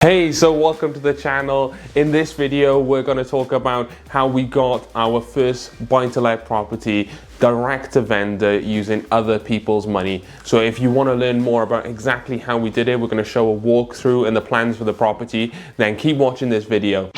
Hey, so welcome to the channel. In this video, we're going to talk about how we got our first buy-to-let property direct to vendor using other people's money. So if you want to learn more about exactly how we did it, we're going to show a walkthrough and the plans for the property. Then keep watching this video.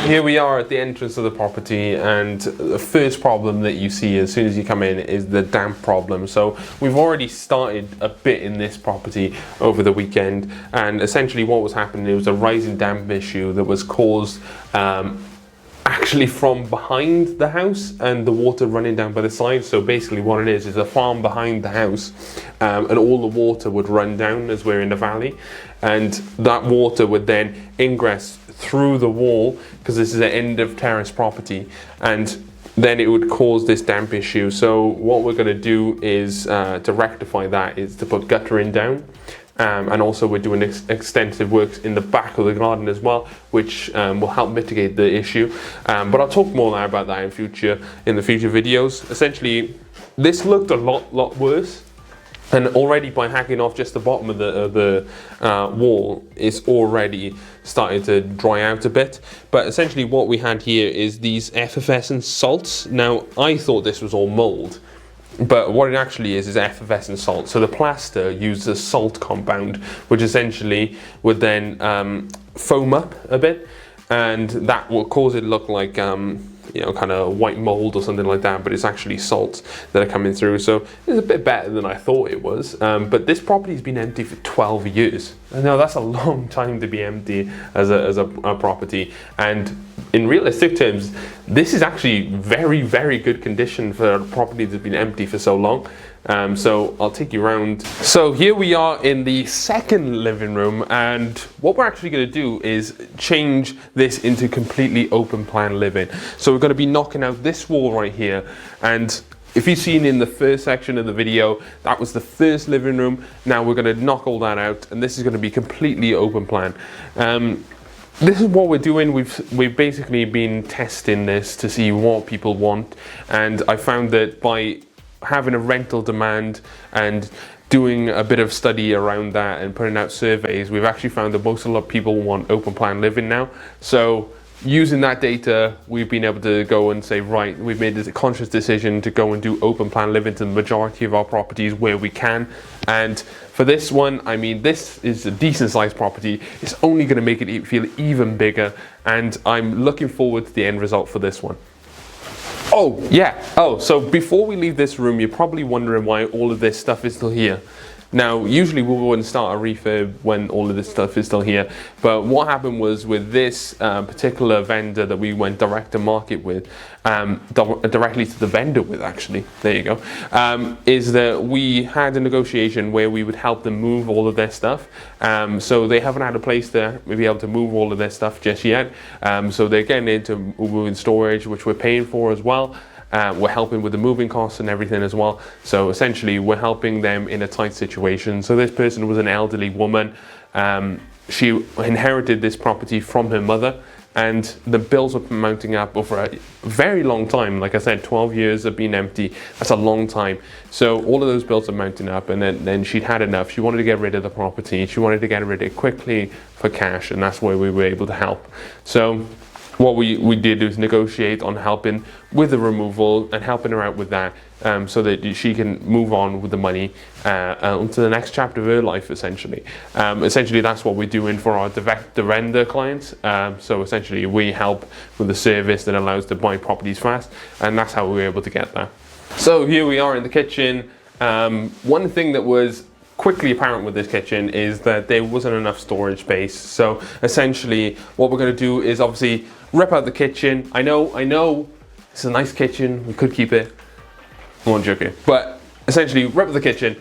Here we are at the entrance of the property, and the first problem that you see as soon as you come in is the damp problem. So we've already started a bit in this property over the weekend, and essentially what was happening, it was a rising damp issue that was caused actually from behind the house and the water running down by the side. So basically what it is a farm behind the house, and all the water would run down as we're in the valley, and that water would then ingress through the wall, because this is an end of terrace property, and then it would cause this damp issue. So what we're going to do is to rectify that is to put guttering down, and also we're doing extensive works in the back of the garden as well, which will help mitigate the issue, but I'll talk more now about that in the future videos. Essentially this looked a lot worse, and already by hacking off just the bottom of the wall, it's already started to dry out a bit. But essentially what we had here is these effervescent salts. Now I thought this was all mold, but what it actually is effervescent salt. So the plaster uses a salt compound, which essentially would then foam up a bit, and that will cause it look like kind of white mold or something like that, but it's actually salts that are coming through. So it's a bit better than I thought it was, but this property's been empty for 12 years. Now that's a long time to be empty as a property, and in realistic terms this is actually very good condition for a property that's been empty for so long. So I'll take you around. So here we are in the second living room, and what we're actually going to do is change this into completely open plan living. So we're going to be knocking out this wall right here, and if you've seen in the first section of the video, that was the first living room. Now we're going to knock all that out, and this is going to be completely open plan. This is what we're doing. We've basically been testing this to see what people want, and I found that by having a rental demand and doing a bit of study around that and putting out surveys, we've actually found that a lot of people want open plan living now. So using that data, we've been able to go and say, right, we've made this conscious decision to go and do open plan living to the majority of our properties where we can. And for this one, I mean, this is a decent sized property. It's only going to make it feel even bigger, and I'm looking forward to the end result for this one. Oh yeah, so before we leave this room, you're probably wondering why all of this stuff is still here. Now usually we wouldn't start a refurb when all of this stuff is still here, but what happened was with this particular vendor that we went direct to market with, directly to the vendor with actually, there you go, is that we had a negotiation where we would help them move all of their stuff. So they haven't had a place to be able to move all of their stuff just yet, so they're getting into moving storage, which we're paying for as well. We're helping with the moving costs and everything as well. So essentially we're helping them in a tight situation. So this person was an elderly woman. She inherited this property from her mother, and the bills were mounting up over a very long time. Like I said, 12 years of being empty, that's a long time. So all of those bills are mounting up, and then she'd had enough. She wanted to get rid of the property. She wanted to get rid of it quickly for cash, and that's where we were able to help. So what we did was negotiate on helping with the removal and helping her out with that, so that she can move on with the money onto the next chapter of her life, essentially. Essentially that's what we're doing for our direct render clients. So essentially we help with the service that allows to buy properties fast, and that's how we were able to get that. So here we are in the kitchen. One thing that was quickly apparent with this kitchen is that there wasn't enough storage space. So essentially what we're going to do is obviously rip out the kitchen. I know it's a nice kitchen, we could keep it, I'm joking, but essentially rip out the kitchen,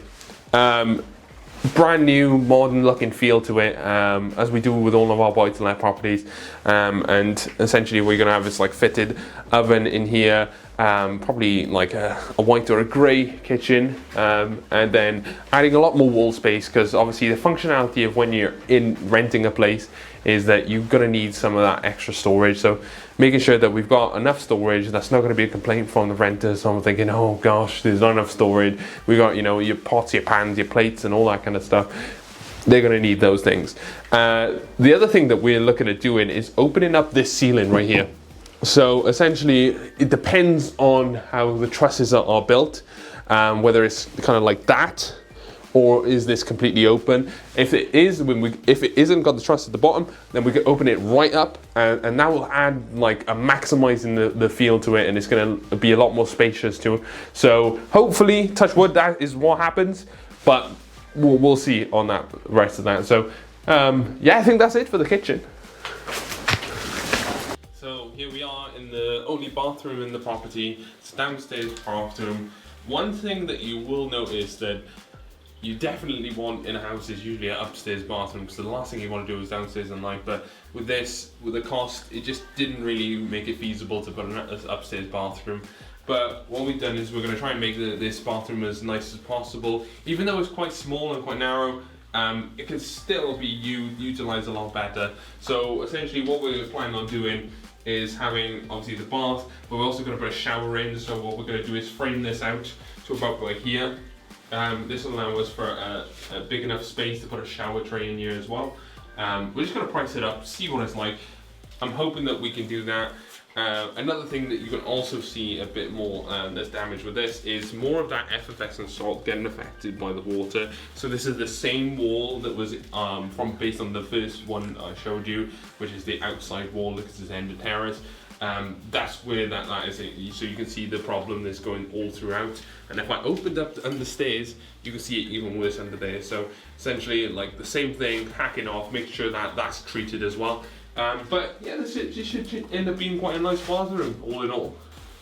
brand new modern looking feel to it, as we do with all of our buy-to-let properties, and essentially we're going to have this like fitted oven in here, probably like a white or a grey kitchen, and then adding a lot more wall space, because obviously the functionality of when you're in renting a place is that you're going to need some of that extra storage. So making sure that we've got enough storage, that's not going to be a complaint from the renters. Someone thinking, oh gosh, there's not enough storage. We got, you know, your pots, your pans, your plates and all that kind of stuff. They're going to need those things. The other thing that we're looking at doing is opening up this ceiling right here. So essentially it depends on how the trusses are built, whether it's kind of like that, or is this completely open. If it is, if it isn't got the truss at the bottom, then we can open it right up, and that will add like a maximizing the feel to it, and it's going to be a lot more spacious too. So hopefully, touch wood, that is what happens, but we'll see on that rest of that. So yeah, I think that's it for the kitchen. So here we are in the only bathroom in the property. It's downstairs bathroom. One thing that you will notice that you definitely want in a house is usually an upstairs bathroom, because the last thing you want to do is downstairs and night. But with this, with the cost, it just didn't really make it feasible to put an upstairs bathroom. But what we've done is we're going to try and make this bathroom as nice as possible. Even though it's quite small and quite narrow, it can still be utilized a lot better. So essentially what we're planning on doing is having obviously the bath, but we're also going to put a shower in. So what we're going to do is frame this out to about like here. This will allow us for a big enough space to put a shower tray in here as well. We're just going to price it up, see what it's like. I'm hoping that we can do that. Another thing that you can also see a bit more that's damaged with this is more of that effervescent salt getting affected by the water. So this is the same wall that was based on the first one I showed you, which is the outside wall, because it's end of terrace. That's where that is. So you can see the problem that's going all throughout. And if I opened up under the stairs, you can see it even worse under there. So essentially, like the same thing, hacking off, make sure that that's treated as well. But yeah, this should end up being quite a nice bathroom, all in all.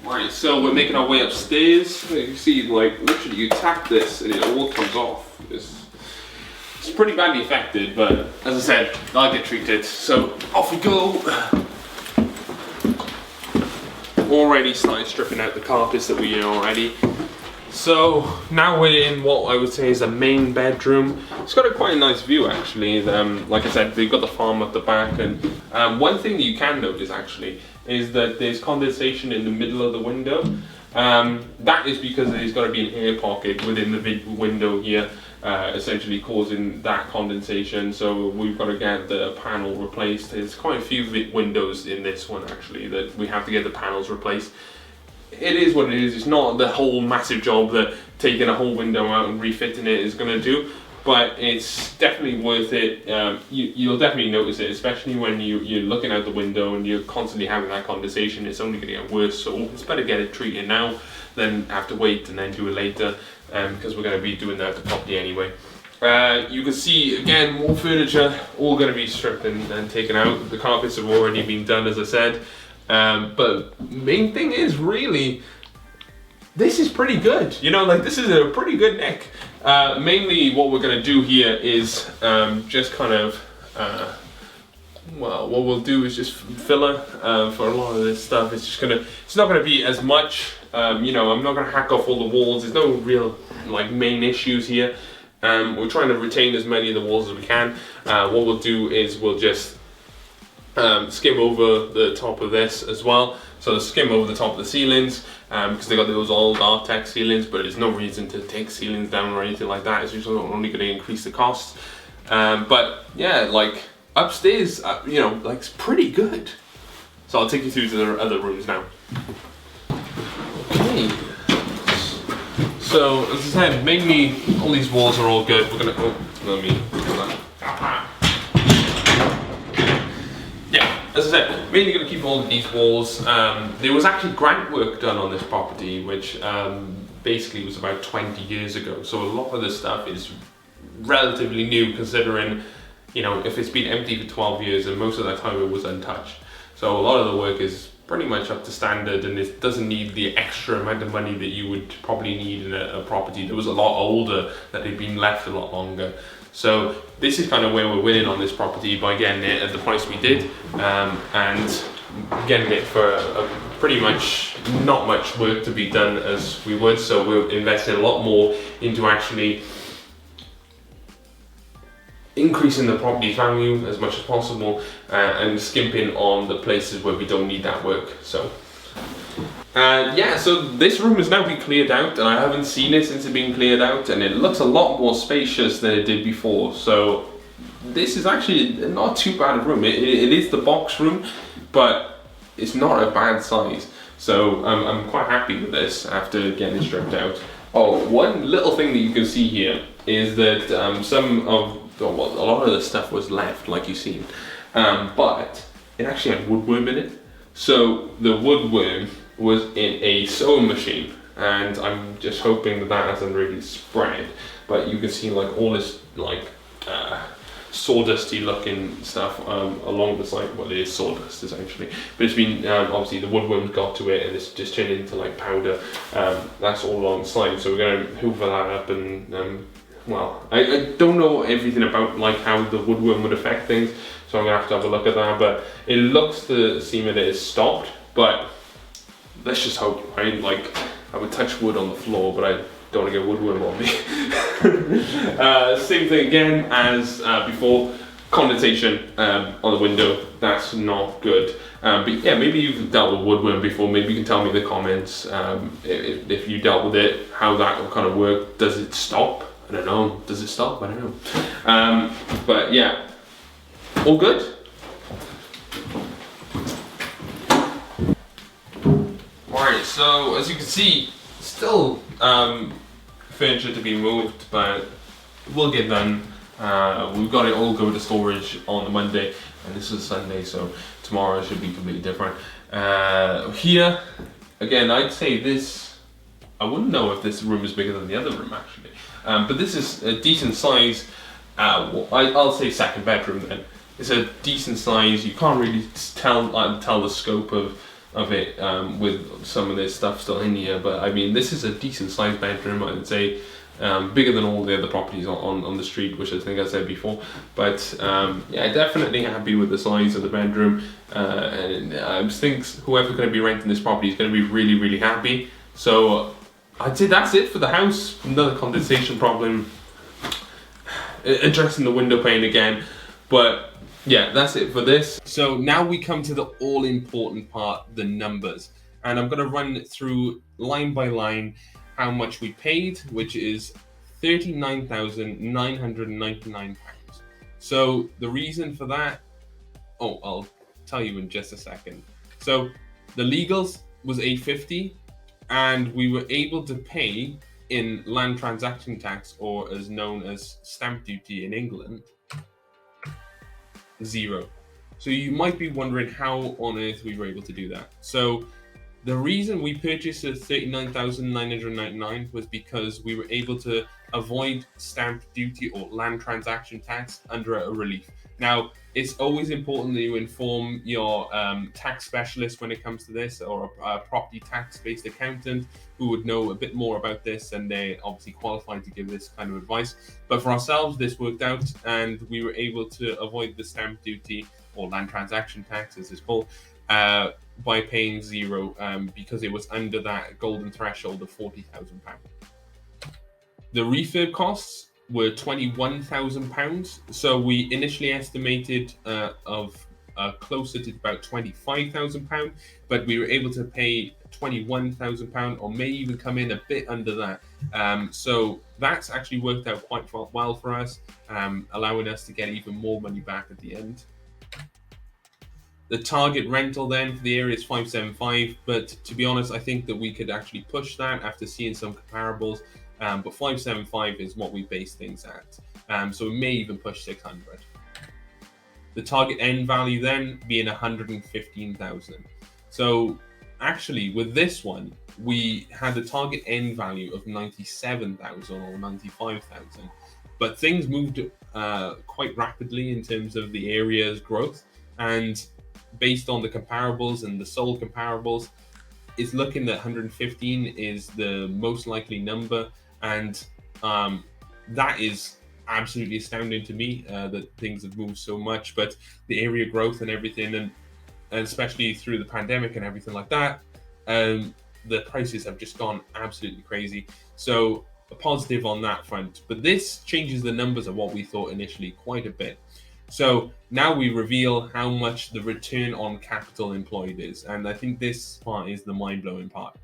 Right, so we're making our way upstairs. You can see, like, literally you tap this and it all comes off. It's pretty badly affected, but as I said, I'll get treated. So off we go. Already started stripping out the carpets that we already. So now we're in what I would say is a main bedroom. It's got quite a nice view actually. Like I said, we've got the farm at the back, and one thing that you can notice actually is that there's condensation in the middle of the window. That is because there's got to be an air pocket within the window here, essentially causing that condensation. So we've got to get the panel replaced. There's quite a few windows in this one actually that we have to get the panels replaced. It is what it is. It's not the whole massive job that taking a whole window out and refitting it is going to do, but it's definitely worth it. You'll definitely notice it, especially when you're looking out the window and you're constantly having that condensation. It's only going to get worse, so it's better get it treated now than have to wait and then do it later, because we're going to be doing that at the property anyway. You can see again more furniture, all going to be stripped and taken out. The carpets have already been done, as I said. But main thing is really, this is pretty good. You know, like this is a pretty good nick. Mainly what we're gonna do here is just kind of, well, what we'll do is just filler for a lot of this stuff. It's not gonna be as much. You know, I'm not gonna hack off all the walls. There's no real like main issues here. We're trying to retain as many of the walls as we can. What we'll do is we'll just skim over the top of this as well. So skim over the top of the ceilings, because they got those old Artex ceilings, but there's no reason to take ceilings down or anything like that. It's just only going to increase the costs. But yeah, like upstairs, you know, like it's pretty good. So I'll take you through to the other rooms now. Okay. So as I said, mainly all these walls are all good. We're gonna as I said, mainly going to keep all of these walls. There was actually grant work done on this property, which basically was about 20 years ago. So a lot of this stuff is relatively new, considering, you know, if it's been empty for 12 years and most of that time it was untouched. So a lot of the work is pretty much up to standard, and it doesn't need the extra amount of money that you would probably need in a property that was a lot older, that had been left a lot longer. So this is kind of where we're winning on this property by getting it at the price we did, and getting it for a pretty much not much work to be done as we would, so we're investing a lot more into actually increasing the property's value as much as possible, and skimping on the places where we don't need that work. So yeah, so this room has now been cleared out, and I haven't seen it since it's been cleared out, and it looks a lot more spacious than it did before. So this is actually not too bad a room. It is the box room, but it's not a bad size. So I'm quite happy with this after getting it stripped out. Oh, one little thing that you can see here is that some of, well, a lot of the stuff was left, like you've seen, but it actually had woodworm in it. So the woodworm was in a sewing machine, and I'm just hoping that that hasn't really spread. But you can see like all this like sawdusty looking stuff along the side. Well, it is sawdust essentially, but it's been obviously the woodworms got to it and it's just turned into like powder. That's all along the side, so we're going to hoover that up, and well, I don't know everything about like how the woodworm would affect things, so I'm gonna have to have a look at that. But it looks to seem that it is stopped, but let's just hope, right? Like, I would touch wood on the floor, but I don't want to get woodworm on me. Same thing again as before, condensation on the window. That's not good. But yeah, maybe you've dealt with woodworm before. Maybe you can tell me in the comments if you dealt with it, how that will kind of work. Does it stop? I don't know. Does it stop? I don't know. But yeah, all good. Alright, so as you can see, still furniture to be moved, but we'll get done. We've got it all go to storage on the Monday, and this is Sunday, so tomorrow should be completely different. Here, again, I'd say this, I wouldn't know if this room is bigger than the other room actually, but this is a decent size, I'll say second bedroom then. It's a decent size. You can't really tell the scope of it with some of this stuff still in here, but I mean, this is a decent sized bedroom, I would say, bigger than all the other properties on the street, which I think I said before. But yeah, definitely happy with the size of the bedroom, and I just think whoever's going to be renting this property is going to be really, really happy. So I'd say that's it for the house. Another condensation problem, addressing the window pane again, but yeah, that's it for this. So now we come to the all-important part, the numbers. And I'm going to run through line by line how much we paid, which is £39,999. So the reason for that, oh, I'll tell you in just a second. So the legals was $850, and we were able to pay in land transaction tax, or as known as stamp duty in England, $0. So you might be wondering how on earth we were able to do that. So the reason we purchased at $39,999 was because we were able to avoid stamp duty or land transaction tax under a relief. Now, it's always important that you inform your tax specialist when it comes to this, or a property tax-based accountant who would know a bit more about this, and they're obviously qualified to give this kind of advice. But for ourselves, this worked out, and we were able to avoid the stamp duty or land transaction tax, as it's called, by paying $0, because it was under that golden threshold of £40,000. The refurb costs were £21,000. So we initially estimated closer to about £25,000, but we were able to pay £21,000, or may even come in a bit under that. So that's actually worked out quite well for us, allowing us to get even more money back at the end. The target rental then for the area is $575, but to be honest, I think that we could actually push that after seeing some comparables. But $575 is what we base things at. So we may even push $600. The target end value then being $115,000. So actually with this one, we had a target end value of $97,000 or $95,000. But things moved quite rapidly in terms of the area's growth, and based on the comparables and the sold comparables, it's looking that 115 is the most likely number, and that is absolutely astounding to me that things have moved so much. But the area growth and everything, and especially through the pandemic and everything like that, the prices have just gone absolutely crazy. So a positive on that front. But this changes the numbers of what we thought initially quite a bit. So now we reveal how much the return on capital employed is. And I think this part is the mind-blowing part.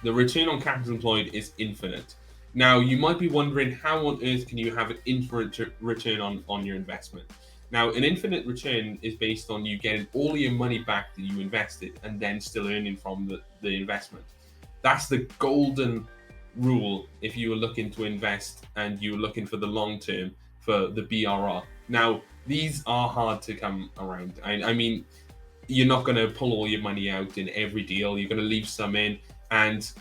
The return on capital employed is infinite. Now, you might be wondering, how on earth can you have an infinite return on your investment? Now, an infinite return is based on you getting all your money back that you invested and then still earning from the investment. That's the golden rule if you were looking to invest and you were looking for the long term for the BRR. Now, these are hard to come around. I mean, you're not going to pull all your money out in every deal. You're going to leave some in, and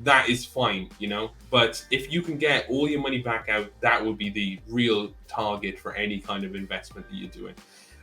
that is fine, you know. But if you can get all your money back out, that would be the real target for any kind of investment that you're doing.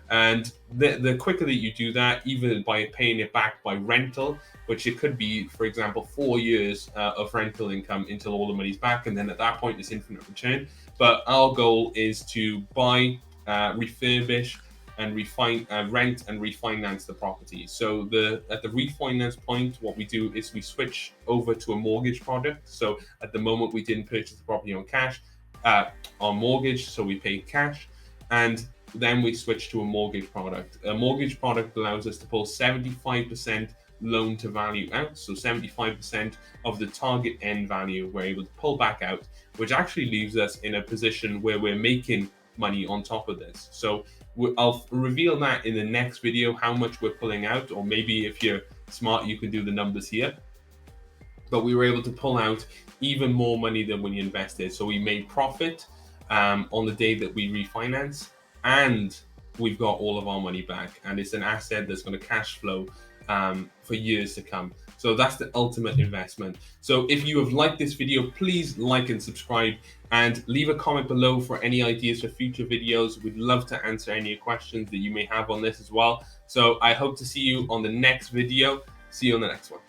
And the quicker that you do that, even by paying it back by rental, which it could be, for example, 4 years of rental income until all the money's back, and then at that point it's infinite return. But our goal is to buy, refurbish, and rent and refinance the property. So at the refinance point, what we do is we switch over to a mortgage product. So at the moment, we didn't purchase the property on cash, on mortgage, so we paid cash, and then we switch to a mortgage product. A mortgage product allows us to pull 75% loan to value out. So 75% of the target end value we're able to pull back out, which actually leaves us in a position where we're making money on top of this. So I'll reveal that in the next video, how much we're pulling out, or maybe if you're smart, you can do the numbers here. But we were able to pull out even more money than when you invested. So we made profit on the day that we refinance, and we've got all of our money back. And it's an asset that's going to cash flow for years to come. So that's the ultimate investment. So if you have liked this video, please like and subscribe, and leave a comment below for any ideas for future videos. We'd love to answer any questions that you may have on this as well. So I hope to see you on the next video. See you on the next one.